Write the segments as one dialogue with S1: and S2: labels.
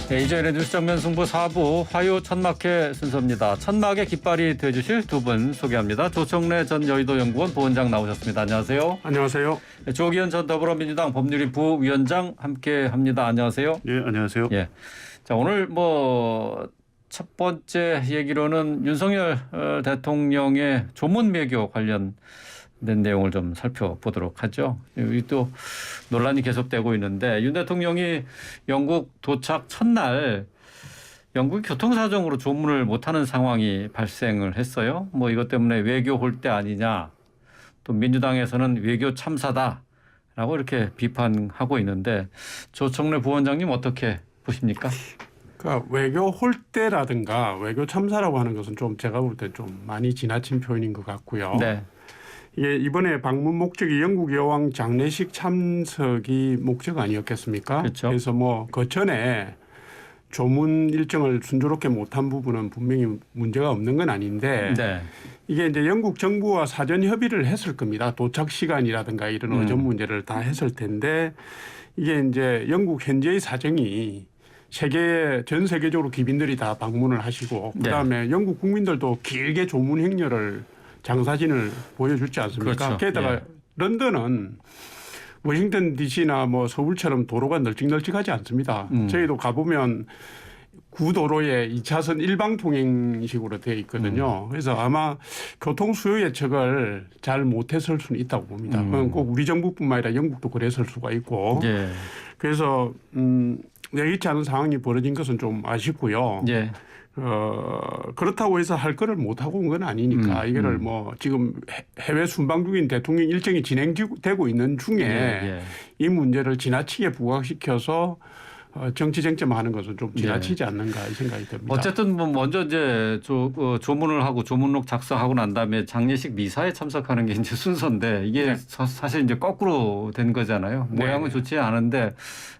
S1: 네, 이제는 뉴스 정면 승부 4부 화요 천막회 순서입니다. 천막의 깃발이 되어주실 두 분 소개합니다. 조청래 전 여의도연구원 부원장 나오셨습니다. 안녕하세요.
S2: 안녕하세요.
S1: 네, 조기현 전 더불어민주당 법률위 부위원장 함께합니다. 안녕하세요.
S2: 예, 안녕하세요.
S1: 예. 자, 오늘 첫 번째 얘기로는 윤석열 대통령의 조문 외교 관련된 내용을 좀 살펴보도록 하죠. 여기 또 논란이 계속되고 있는데 윤 대통령이 영국 도착 첫날 영국이 교통사정으로 조문을 못하는 상황이 발생을 했어요. 이것 때문에 외교 홀대 아니냐, 또 민주당에서는 외교 참사다라고 이렇게 비판하고 있는데 조청래 부원장님 어떻게 보십니까?
S2: 그러니까 외교 홀대라든가 외교 참사라고 하는 것은 좀 제가 볼 때 좀 많이 지나친 표현인 것 같고요.
S1: 네.
S2: 이게 이번에 방문 목적이 영국 여왕 장례식 참석이 목적 아니었겠습니까?
S1: 그렇죠.
S2: 그래서 그 전에 조문 일정을 순조롭게 못한 부분은 분명히 문제가 없는 건 아닌데
S1: 네.
S2: 이게 이제 영국 정부와 사전 협의를 했을 겁니다. 도착 시간이라든가 이런 의전 문제를 다 했을 텐데 이게 이제 영국 현재의 사정이 전 세계적으로 귀빈들이 다 방문을 하시고 그다음에 영국 국민들도 길게 조문 행렬을 장사진을 보여주지 않습니까?
S1: 그렇죠.
S2: 게다가 런던은 워싱턴 DC나 서울처럼 도로가 널찍널찍하지 않습니다. 저희도 가보면 구도로에 2차선 일방 통행식으로 되어 있거든요. 그래서 아마 교통 수요 예측을 잘 못했을 수는 있다고 봅니다. 그건 꼭 우리 정부뿐만 아니라 영국도 그랬을 수가 있고.
S1: 예.
S2: 그래서 예기치 않은 상황이 벌어진 것은 좀 아쉽고요.
S1: 예.
S2: 그렇다고 해서 할 거를 못하고 온 건 아니니까 이거를 지금 해외 순방 중인 대통령 일정이 진행되고 있는 중에 이 문제를 지나치게 부각시켜서 정치 쟁점하는 것은 좀 지나치지 않는가 이 생각이 듭니다.
S1: 어쨌든 먼저 이제 조문을 하고 조문록 작성하고 난 다음에 장례식 미사에 참석하는 게 이제 순서인데 이게 사실 이제 거꾸로 된 거잖아요. 모양은 좋지 않은데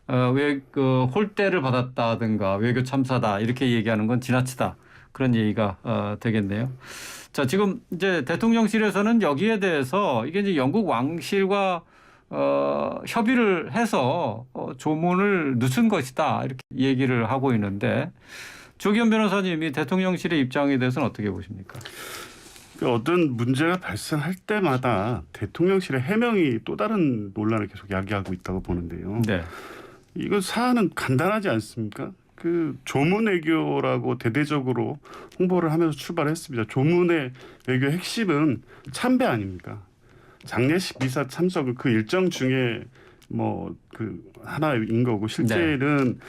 S1: 왜 홀대를 받았다든가 외교 참사다 이렇게 얘기하는 건 지나치다 그런 얘기가 되겠네요. 자, 지금 이제 대통령실에서는 여기에 대해서 이게 이제 영국 왕실과 협의를 해서 조문을 늦춘 것이다 이렇게 얘기를 하고 있는데 조기현 변호사님이 대통령실의 입장에 대해서는 어떻게 보십니까?
S3: 어떤 문제가 발생할 때마다 대통령실의 해명이 또 다른 논란을 계속 야기하고 있다고 보는데요.
S1: 네.
S3: 이거 사안은 간단하지 않습니까? 그 조문 외교라고 대대적으로 홍보를 하면서 출발했습니다. 조문의 외교 핵심은 참배 아닙니까? 장례식 미사 참석은 그 일정 중에 그 하나인 거고 실제는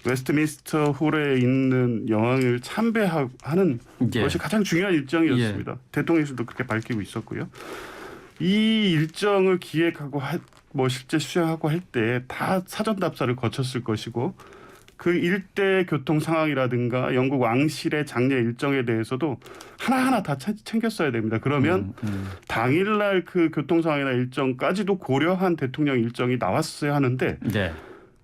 S3: 웨스트민스터 홀에 있는 여왕을 참배하는 것이 가장 중요한 일정이었습니다. 대통령실도 그렇게 밝히고 있었고요. 이 일정을 기획하고 실제 수행하고 할 때 다 사전 답사를 거쳤을 것이고 그 일대 교통 상황이라든가 영국 왕실의 장례 일정에 대해서도 하나하나 다 챙겼어야 됩니다. 그러면 당일날 그 교통 상황이나 일정까지도 고려한 대통령 일정이 나왔어야 하는데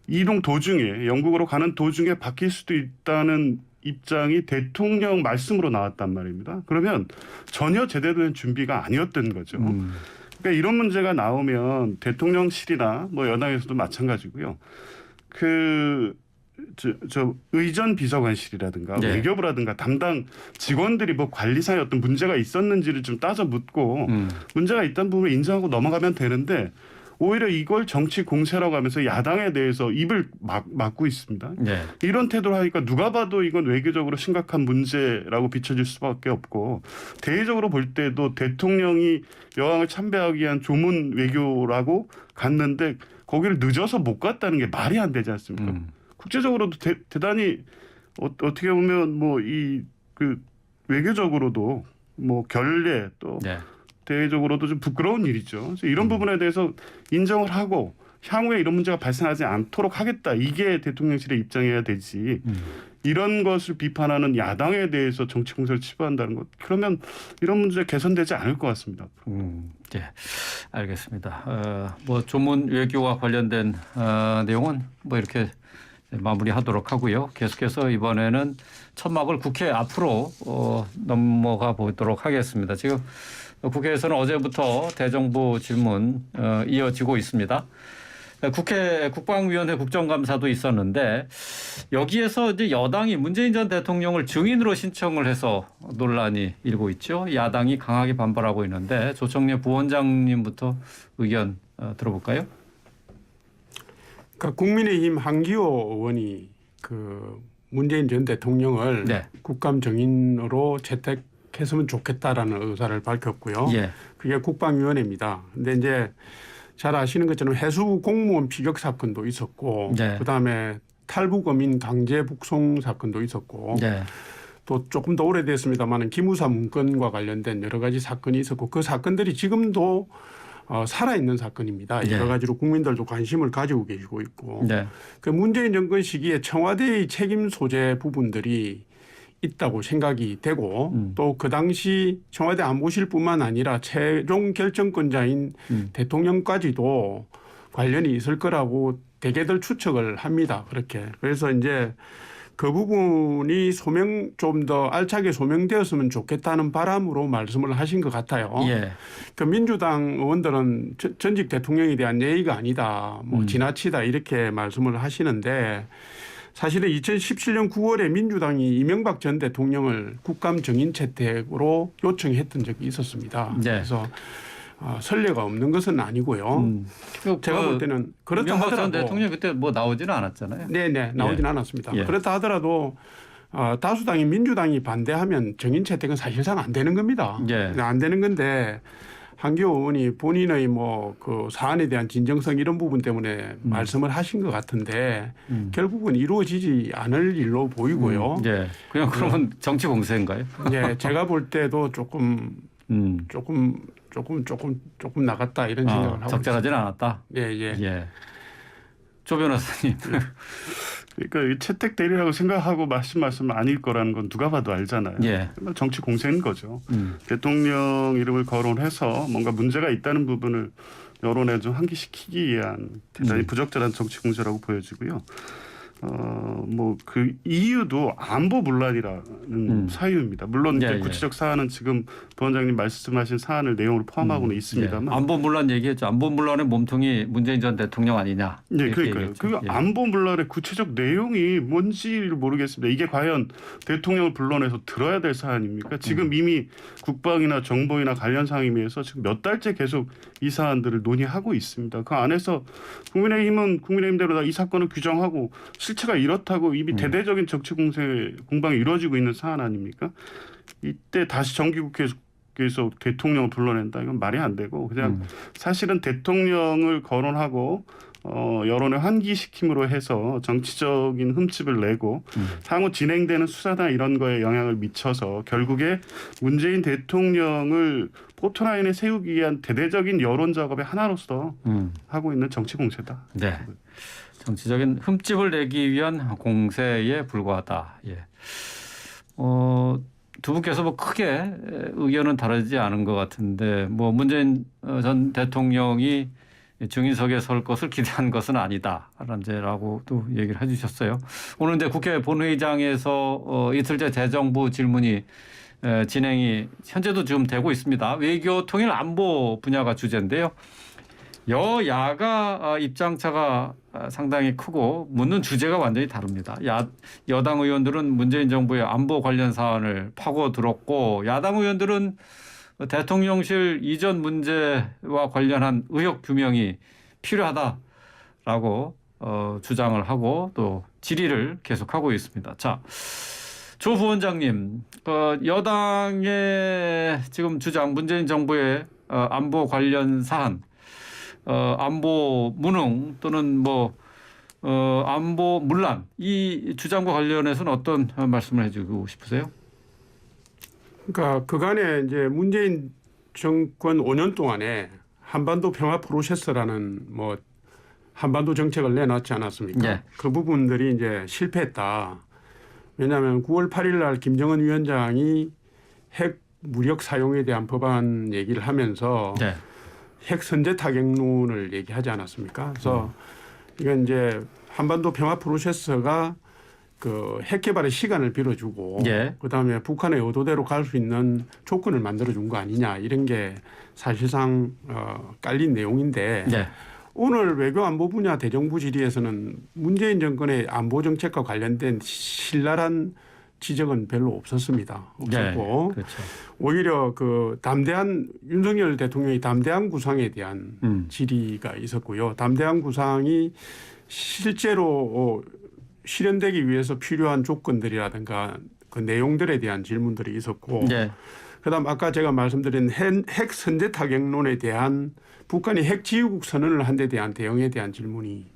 S3: 이동 도중에 영국으로 가는 도중에 바뀔 수도 있다는 입장이 대통령 말씀으로 나왔단 말입니다. 그러면 전혀 제대로 된 준비가 아니었던 거죠. 그러니까 이런 문제가 나오면 대통령실이나 여당에서도 마찬가지고요. 의전 비서관실이라든가 외교부라든가 담당 직원들이 관리상의 어떤 문제가 있었는지를 좀 따져 묻고 문제가 있다는 부분을 인정하고 넘어가면 되는데 오히려 이걸 정치 공세라고 하면서 야당에 대해서 입을 막고 있습니다. 이런 태도를 하니까 누가 봐도 이건 외교적으로 심각한 문제라고 비춰질 수밖에 없고 대외적으로 볼 때도 대통령이 여왕을 참배하기 위한 조문 외교라고 갔는데 거기를 늦어서 못 갔다는 게 말이 안 되지 않습니까? 국제적으로도 대단히 어떻게 보면 외교적으로도 결례 또 대외적으로도 좀 부끄러운 일이죠. 그래서 이런 부분에 대해서 인정을 하고 향후에 이런 문제가 발생하지 않도록 하겠다. 이게 대통령실의 입장이어야 되지. 이런 것을 비판하는 야당에 대해서 정치 공세를 치부한다는 것. 그러면 이런 문제 개선되지 않을 것 같습니다.
S1: 네, 알겠습니다. 조문 외교와 관련된 내용은 이렇게 마무리하도록 하고요. 계속해서 이번에는 천막을 국회 앞으로 넘어가 보도록 하겠습니다. 지금 국회에서는 어제부터 대정부 질문 이어지고 있습니다. 국회 국방위원회 국정감사도 있었는데 여기에서 이제 여당이 문재인 전 대통령을 증인으로 신청을 해서 논란이 일고 있죠. 야당이 강하게 반발하고 있는데 조청래 부원장님부터 의견 들어볼까요?
S2: 그러니까 국민의힘 한기호 의원이 그 문재인 전 대통령을
S1: 네.
S2: 국감 증인으로 채택했으면 좋겠다라는 의사를 밝혔고요.
S1: 예.
S2: 그게 국방위원회입니다. 근데 이제 잘 아시는 것처럼 해수부 공무원 피격 사건도 있었고,
S1: 네.
S2: 그다음에 탈북어민 강제 북송 사건도 있었고,
S1: 네.
S2: 또 조금 더 오래됐습니다만 기무사 문건과 관련된 여러 가지 사건이 있었고, 그 사건들이 지금도 살아있는 사건입니다.
S1: 네.
S2: 여러 가지로 국민들도 관심을 가지고 계시고 있고,
S1: 네.
S2: 그 문재인 정권 시기에 청와대의 책임 소재 부분들이 있다고 생각이 되고 또 그 당시 청와대 안보실뿐만 아니라 최종 결정권자인 대통령까지도 관련이 있을 거라고 대개들 추측을 합니다. 그렇게. 그래서 이제 그 부분이 좀 더 알차게 소명되었으면 좋겠다는 바람으로 말씀을 하신 것 같아요.
S1: 예.
S2: 그 민주당 의원들은 전직 대통령에 대한 예의가 아니다, 뭐 지나치다 이렇게 말씀을 하시는데 사실은 2017년 9월에 민주당이 이명박 전 대통령을 국감 증인 채택으로 요청했던 적이 있었습니다.
S1: 네.
S2: 그래서 선례가 없는 것은 아니고요. 제가 볼 때는 그렇다
S1: 이명박 전
S2: 하더라도
S1: 대통령 그때 뭐 나오지는 않았잖아요.
S2: 네네 나오진 않았습니다.
S1: 예.
S2: 그렇다 하더라도 다수당인 민주당이 반대하면 증인 채택은 사실상 안 되는 겁니다.
S1: 예.
S2: 안 되는 건데 한기호 의원이 본인의 뭐 그 사안에 대한 진정성 이런 부분 때문에 말씀을 하신 것 같은데 결국은 이루어지지 않을 일로 보이고요.
S1: 예. 그냥 그러면 정치 공세인가요?
S2: 예, 제가 볼 때도 조금 나갔다 이런 생각을 하고
S1: 적절하지는 않았다.
S2: 있습니다. 예.
S1: 예. 조 변호사님.
S3: 그러니까 이 채택 대리라고 생각하고 말씀 아닐 거라는 건 누가 봐도 알잖아요.
S1: 예.
S3: 정치 공세인 거죠. 대통령 이름을 거론해서 뭔가 문제가 있다는 부분을 여론에 좀 환기시키기 위한 대단히 부적절한 정치 공세라고 보여지고요. 뭐 그 이유도 안보 문란이라는 사유입니다. 물론 이제 구체적 사안은 지금 부원장님 말씀하신 사안을 내용으로 포함하고는 있습니다만.
S1: 예. 안보 문란 얘기했죠. 안보 문란의 몸통이 문재인 전 대통령 아니냐.
S3: 네, 그러니까요. 그
S1: 예.
S3: 안보 문란의 구체적 내용이 뭔지를 모르겠습니다. 이게 과연 대통령을 불러내서 들어야 될 사안입니까? 지금 이미 국방이나 정보이나 관련 상임위에서 지금 몇 달째 계속 이 사안들을 논의하고 있습니다. 그 안에서 국민의힘은 국민의힘대로 다 이 사건을 규정하고 실체가 이렇다고 이미 대대적인 정치 공방이 이루어지고 있는 사안 아닙니까? 이때 다시 정기국회에서 대통령을 불러낸다. 이건 말이 안 되고 그냥 사실은 대통령을 거론하고 여론을 환기시킴으로 해서 정치적인 흠집을 내고 향후 진행되는 수사나 이런 거에 영향을 미쳐서 결국에 문재인 대통령을 포토라인에 세우기 위한 대대적인 여론 작업의 하나로서 하고 있는 정치 공세다.
S1: 네. 정치적인 흠집을 내기 위한 공세에 불과하다. 예. 두 분께서 뭐 크게 의견은 다르지 않은 것 같은데 뭐 문재인 전 대통령이 증인석에 설 것을 기대한 것은 아니다라고 또 얘기를 해주셨어요. 오늘 이제 국회 본회의장에서 이틀째 대정부 질문이 진행이 현재도 지금 되고 있습니다. 외교 통일 안보 분야가 주제인데요. 여야가 입장차가 상당히 크고 묻는 주제가 완전히 다릅니다. 여당 의원들은 문재인 정부의 안보 관련 사안을 파고들었고 야당 의원들은 대통령실 이전 문제와 관련한 의혹 규명이 필요하다라고 주장을 하고 또 질의를 계속하고 있습니다. 자, 조 부원장님, 여당의 지금 주장 문재인 정부의 안보 관련 사안, 안보 무능 또는 뭐 안보 문란 이 주장과 관련해서는 어떤 말씀을 해주고 싶으세요?
S2: 그러니까 그간에 이제 문재인 정권 5년 동안에 한반도 평화 프로세스라는 뭐 한반도 정책을 내놨지 않았습니까?
S1: 네.
S2: 그 부분들이 이제 실패했다. 왜냐하면 9월 8일 날 김정은 위원장이 핵 무력 사용에 대한 법안 얘기를 하면서
S1: 네.
S2: 핵 선제 타격론을 얘기하지 않았습니까? 그래서 이건 이제 한반도 평화 프로세스가 그 핵 개발의 시간을 빌어주고
S1: 예.
S2: 그다음에 북한의 의도대로 갈 수 있는 조건을 만들어준 거 아니냐 이런 게 사실상 깔린 내용인데
S1: 네.
S2: 오늘 외교안보 분야 대정부 질의에서는 문재인 정권의 안보 정책과 관련된 신랄한 지적은 별로 없었습니다. 없었고
S1: 네, 그렇죠.
S2: 오히려 그 담대한 윤석열 대통령의 담대한 구상에 대한 질의가 있었고요. 담대한 구상이 실제로 실현되기 위해서 필요한 조건들이라든가 그 내용들에 대한 질문들이 있었고
S1: 네.
S2: 그다음 아까 제가 말씀드린 핵 선제 타격론에 대한 북한이 핵 지휘국 선언을 한 데 대한 대응에 대한 질문이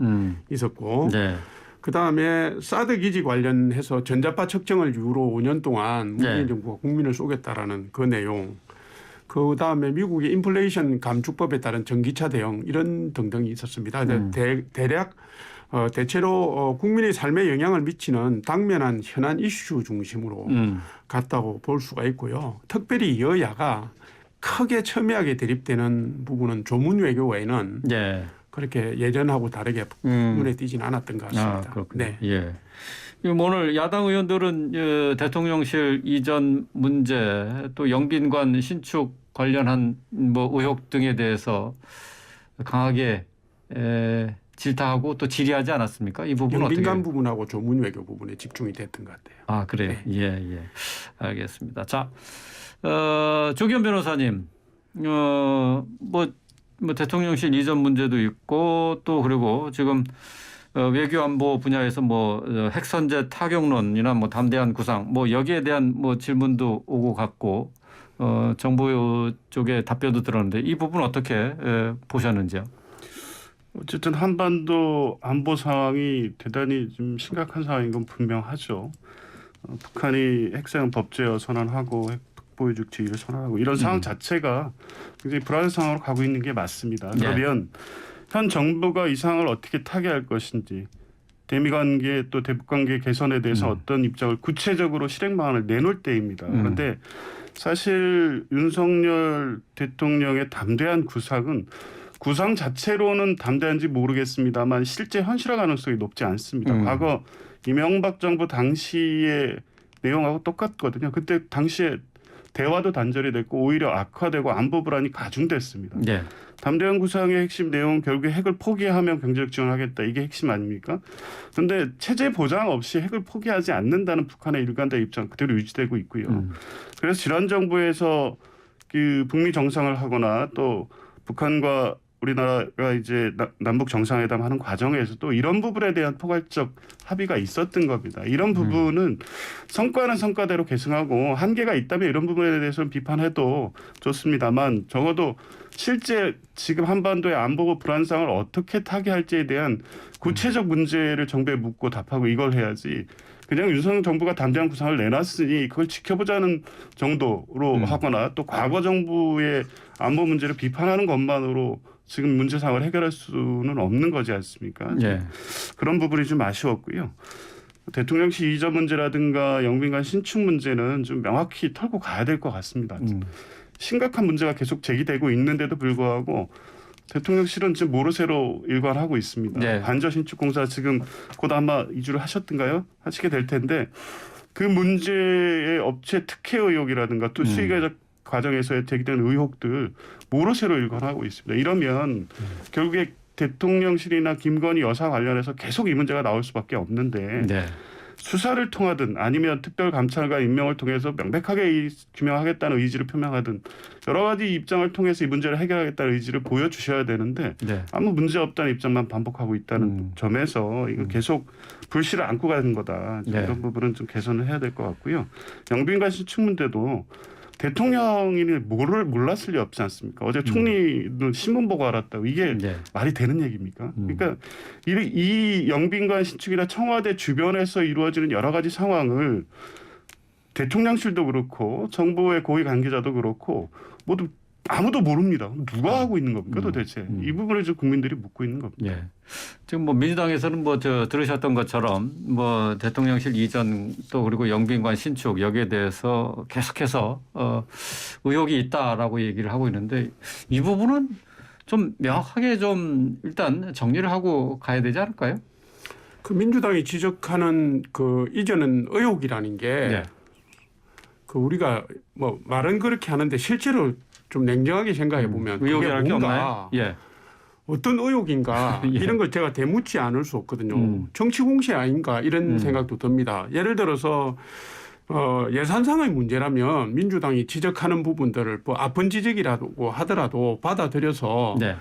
S2: 있었고
S1: 네.
S2: 그다음에 사드 기지 관련해서 전자파 측정을 이유로 5년 동안 문재인
S1: 네.
S2: 정부가 국민을 쏘겠다라는 그 내용 그다음에 미국의 인플레이션 감축법에 따른 전기차 대응 이런 등등이 있었습니다. 대략 대체로 국민의 삶에 영향을 미치는 당면한 현안 이슈 중심으로 갔다고 볼 수가 있고요. 특별히 여야가 크게 첨예하게 대립되는 부분은 조문 외교 외에는
S1: 네.
S2: 그렇게 예전하고 다르게 눈에 띄진 않았던 것 같습니다.
S1: 아, 그렇군요.
S2: 네.
S1: 예. 오늘 야당 의원들은 대통령실 이전 문제 또 영빈관 신축 관련한 뭐 의혹 등에 대해서 강하게 질타하고 또 질의하지 않았습니까? 이 부분은 어떻게?
S2: 영빈관 부분하고 조문 외교 부분에 집중이 됐던 것 같아요.
S1: 아, 그래요.
S2: 네.
S1: 예. 알겠습니다. 자, 조기현 변호사님, 뭐 대통령실 이전 문제도 있고 또 그리고 지금 외교안보 분야에서 뭐 핵선제 타격론이나 뭐 담대한 구상 뭐 여기에 대한 뭐 질문도 오고 갔고 정부 쪽의 답변도 들었는데 이 부분 어떻게 보셨는지요?
S3: 어쨌든 한반도 안보 상황이 대단히 좀 심각한 상황인 건 분명하죠. 북한이 핵사용 법제화 선언하고 핵 보유적 지위를 선언하고 이런 상황 자체가 굉장히 불안한 상황으로 가고 있는 게 맞습니다. 그러면 현 정부가 이 상황을 어떻게 타개할 것인지 대미 관계 또 대북 관계 개선에 대해서 어떤 입장을 구체적으로 실행 방안을 내놓을 때입니다. 그런데 사실 윤석열 대통령의 담대한 구상은 구상 자체로는 담대한지 모르겠습니다만 실제 현실화 가능성이 높지 않습니다. 과거 이명박 정부 당시의 내용하고 똑같거든요. 그때 당시에 대화도 단절이 됐고 오히려 악화되고 안보 불안이 가중됐습니다.
S1: 네.
S3: 담대한 구상의 핵심 내용은 결국에 핵을 포기하면 경제적 지원하겠다. 이게 핵심 아닙니까? 그런데 체제 보장 없이 핵을 포기하지 않는다는 북한의 일관된 입장 그대로 유지되고 있고요. 그래서 지난 정부에서 그 북미 정상을 하거나 또 북한과 우리나라가 이제 남북 정상회담 하는 과정에서도 이런 부분에 대한 포괄적 합의가 있었던 겁니다. 이런 부분은 성과는 성과대로 계승하고 한계가 있다면 이런 부분에 대해서는 비판해도 좋습니다만 적어도 실제 지금 한반도의 안보 불안상을 어떻게 타개할지에 대한 구체적 문제를 정부에 묻고 답하고 이걸 해야지 그냥 윤석열 정부가 담대한 구상을 내놨으니 그걸 지켜보자는 정도로 하거나 또 과거 정부의 안보 문제를 비판하는 것만으로 지금 문제 상황을 해결할 수는 없는 거지 않습니까?
S1: 네.
S3: 그런 부분이 좀 아쉬웠고요. 대통령실 이전 문제라든가 영빈관 신축 문제는 좀 명확히 털고 가야 될 것 같습니다. 심각한 문제가 계속 제기되고 있는데도 불구하고 대통령실은 지금 모르쇠로 일관하고 있습니다.
S1: 네.
S3: 관저 신축 공사 지금 곧 아마 이주를 하셨던가요? 하시게 될 텐데 그 문제의 업체 특혜 의혹이라든가 또 수의계적 과정에서 제기된 의혹들 모르쇠로 일관하고 있습니다. 이러면 결국에 대통령실이나 김건희 여사 관련해서 계속 이 문제가 나올 수밖에 없는데
S1: 네.
S3: 수사를 통하든 아니면 특별감찰관 임명을 통해서 명백하게 규명하겠다는 의지를 표명하든 여러 가지 입장을 통해서 이 문제를 해결하겠다는 의지를 보여주셔야 되는데
S1: 네.
S3: 아무 문제 없다는 입장만 반복하고 있다는 점에서 이거 계속 불씨를 안고 가는 거다.
S1: 네.
S3: 이런 부분은 좀 개선을 해야 될 것 같고요. 영빈관 신축 문제도 대통령이 몰랐을 리 없지 않습니까? 어제 총리는 신문 보고 알았다고 이게 말이 되는 얘기입니까? 그러니까 이 영빈관 신축이나 청와대 주변에서 이루어지는 여러 가지 상황을 대통령실도 그렇고 정부의 고위 관계자도 그렇고 모두 아무도 모릅니다. 누가 하고 있는 겁니까 도대체? 이 부분을 좀 국민들이 묻고 있는 겁니다.
S1: 예. 지금 뭐 민주당에서는 뭐 들으셨던 것처럼 뭐 대통령실 이전 또 그리고 영빈관 신축 여기에 대해서 계속해서 의혹이 있다라고 얘기를 하고 있는데 이 부분은 좀 명확하게 좀 일단 정리를 하고 가야 되지 않을까요?
S2: 그 민주당이 지적하는 그 이전은 의혹이라는 게 그 우리가 뭐 말은 그렇게 하는데 실제로 좀 냉정하게 생각해 보면
S1: 의혹이랄 게 없나요? 예.
S2: 어떤 의혹인가
S1: 예.
S2: 이런 걸 제가 대묻지 않을 수 없거든요. 정치 공세 아닌가 이런 생각도 듭니다. 예를 들어서 예산상의 문제라면 민주당이 지적하는 부분들을 뭐 아픈 지적이라고 하더라도 받아들여서
S1: 네.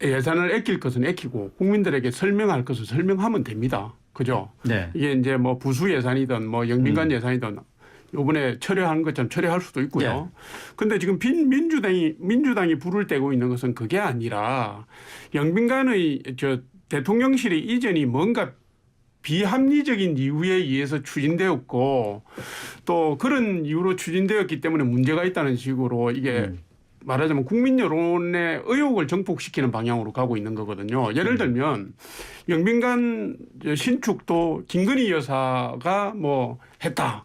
S2: 예산을 아낄 것은 아끼고 국민들에게 설명할 것을 설명하면 됩니다. 그죠?
S1: 네.
S2: 이게 이제 뭐 부수 예산이든 뭐 영빈관 예산이든 요번에 철회하는 것처럼 철회할 수도 있고요. 그런데 지금 민주당이 불을 떼고 있는 것은 그게 아니라 영빈관의 대통령실의 이전이 뭔가 비합리적인 이유에 의해서 추진되었고 또 그런 이유로 추진되었기 때문에 문제가 있다는 식으로 이게 말하자면 국민 여론의 의혹을 정복시키는 방향으로 가고 있는 거거든요. 예를 들면 영빈관 신축도 김건희 여사가 뭐 했다.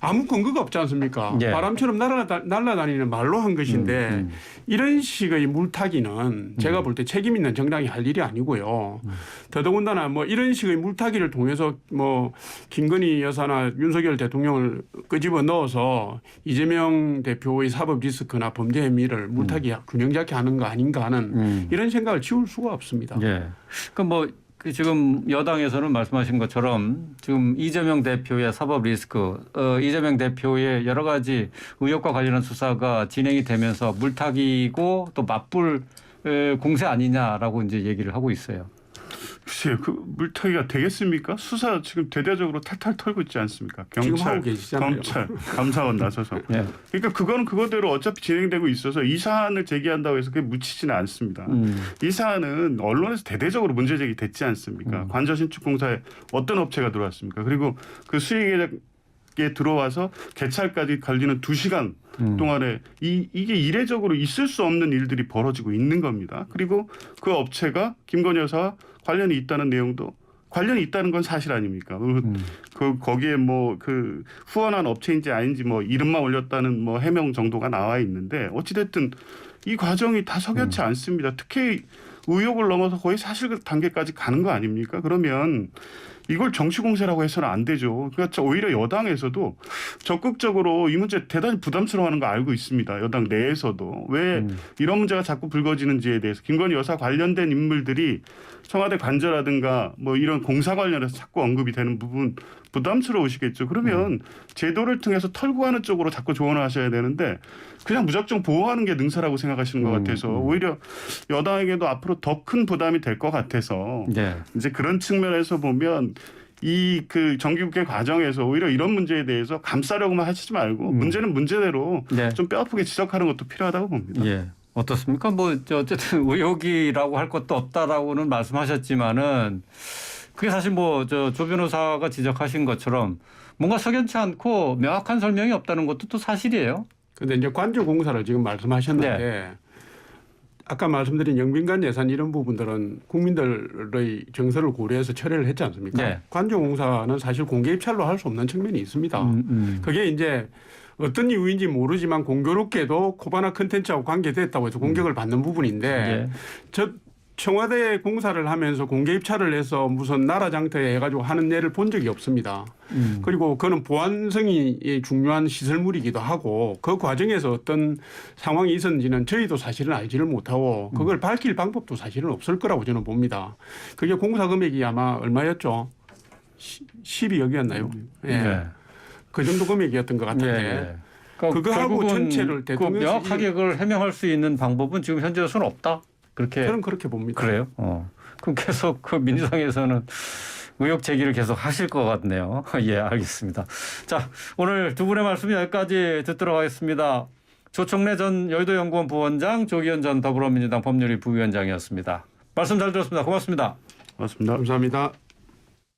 S2: 아무 근거가 없지 않습니까?
S1: 예.
S2: 바람처럼 날아다니는 말로 한 것인데 이런 식의 물타기는 제가 볼 때 책임 있는 정당이 할 일이 아니고요. 더더군다나 뭐 이런 식의 물타기를 통해서 뭐 김건희 여사나 윤석열 대통령을 끄집어 넣어서 이재명 대표의 사법 리스크나 범죄 혐의를 물타기 균형 잡게 하는 거 아닌가 하는 이런 생각을 지울 수가 없습니다.
S1: 예. 그럼 지금 여당에서는 말씀하신 것처럼 지금 이재명 대표의 사법 리스크, 이재명 대표의 여러 가지 의혹과 관련한 수사가 진행이 되면서 물타기고 또 맞불 공세 아니냐라고 이제 얘기를 하고 있어요.
S3: 글쎄요, 그 물타기가 되겠습니까? 수사 지금 대대적으로 탈탈 털고 있지 않습니까?
S2: 지금
S3: 경찰,
S2: 하고 계시잖아요.
S3: 검찰, 감사원 나서서.
S1: 예.
S3: 그러니까 그거는 그거대로 어차피 진행되고 있어서 이 사안을 제기한다고 해서 그게 묻히지는 않습니다. 이 사안은 언론에서 대대적으로 문제 제기됐지 않습니까? 관저 신축공사에 어떤 업체가 들어왔습니까? 그리고 그 수익에 들어와서 개찰까지 걸리는 2시간 동안에 이게 이례적으로 있을 수 없는 일들이 벌어지고 있는 겁니다. 그리고 그 업체가 김건희 여사와 관련이 있다는 내용도 관련이 있다는 건 사실 아닙니까? 거기에 뭐 그 후원한 업체인지 아닌지 뭐 이름만 올렸다는 뭐 해명 정도가 나와 있는데 어찌됐든 이 과정이 다 석연치 않습니다. 특히 의혹을 넘어서 거의 사실 단계까지 가는 거 아닙니까? 그러면 이걸 정치 공세라고 해서는 안 되죠. 그러니까 오히려 여당에서도 적극적으로 이 문제 대단히 부담스러워하는 거 알고 있습니다. 여당 내에서도 왜 이런 문제가 자꾸 불거지는지에 대해서 김건희 여사 관련된 인물들이 청와대 관저라든가 뭐 이런 공사 관련해서 자꾸 언급이 되는 부분 부담스러우시겠죠. 그러면 제도를 통해서 털고 가는 쪽으로 자꾸 조언을 하셔야 되는데 그냥 무작정 보호하는 게 능사라고 생각하시는 것 같아서 오히려 여당에게도 앞으로 더 큰 부담이 될 것 같아서
S1: 네.
S3: 이제 그런 측면에서 보면 이 그 정기국회 과정에서 오히려 이런 문제에 대해서 감싸려고만 하시지 말고 문제는 문제대로
S1: 네.
S3: 좀 뼈아프게 지적하는 것도 필요하다고 봅니다.
S1: 예. 어떻습니까? 뭐 어쨌든 의혹이라고 할 것도 없다라고는 말씀하셨지만은 그게 사실 뭐 조 변호사가 지적하신 것처럼 뭔가 석연치 않고 명확한 설명이 없다는 것도 또 사실이에요.
S2: 그런데 이제 관저 공사를 지금 말씀하셨는데 아까 말씀드린 영빈관 예산 이런 부분들은 국민들의 정서를 고려해서 처리를 했지 않습니까?
S1: 네.
S2: 관저 공사는 사실 공개 입찰로 할 수 없는 측면이 있습니다. 그게 이제 어떤 이유인지 모르지만 공교롭게도 코바나 컨텐츠하고 관계됐다고 해서 공격을 받는 부분인데 저 청와대 공사를 하면서 공개 입찰을 해서 무슨 나라 장터에 해가지고 하는 예를 본 적이 없습니다. 그리고 그는 보안성이 중요한 시설물이기도 하고 그 과정에서 어떤 상황이 있었는지는 저희도 사실은 알지를 못하고 그걸 밝힐 방법도 사실은 없을 거라고 저는 봅니다. 그게 공사 금액이 아마 얼마였죠? 12억이었나요? 예.
S1: 네.
S2: 그 정도 금액이었던 것 같은데
S1: 네. 그러니까
S2: 그거하고
S1: 결국은
S2: 전체를 대통령실이
S1: 명확하게 그걸 해명할 수 있는 방법은 지금 현재로서는 없다. 그렇게
S2: 저는 그렇게 봅니다.
S1: 그래요? 그럼 계속 그 민주당에서는 의혹 제기를 계속 하실 것 같네요. 예, 알겠습니다. 자, 오늘 두 분의 말씀 여기까지 듣도록 하겠습니다. 조청래 전 여의도연구원 부원장, 조기현 전 더불어민주당 법률위 부위원장이었습니다. 말씀 잘 들었습니다. 고맙습니다.
S3: 맞습니다.
S2: 감사합니다.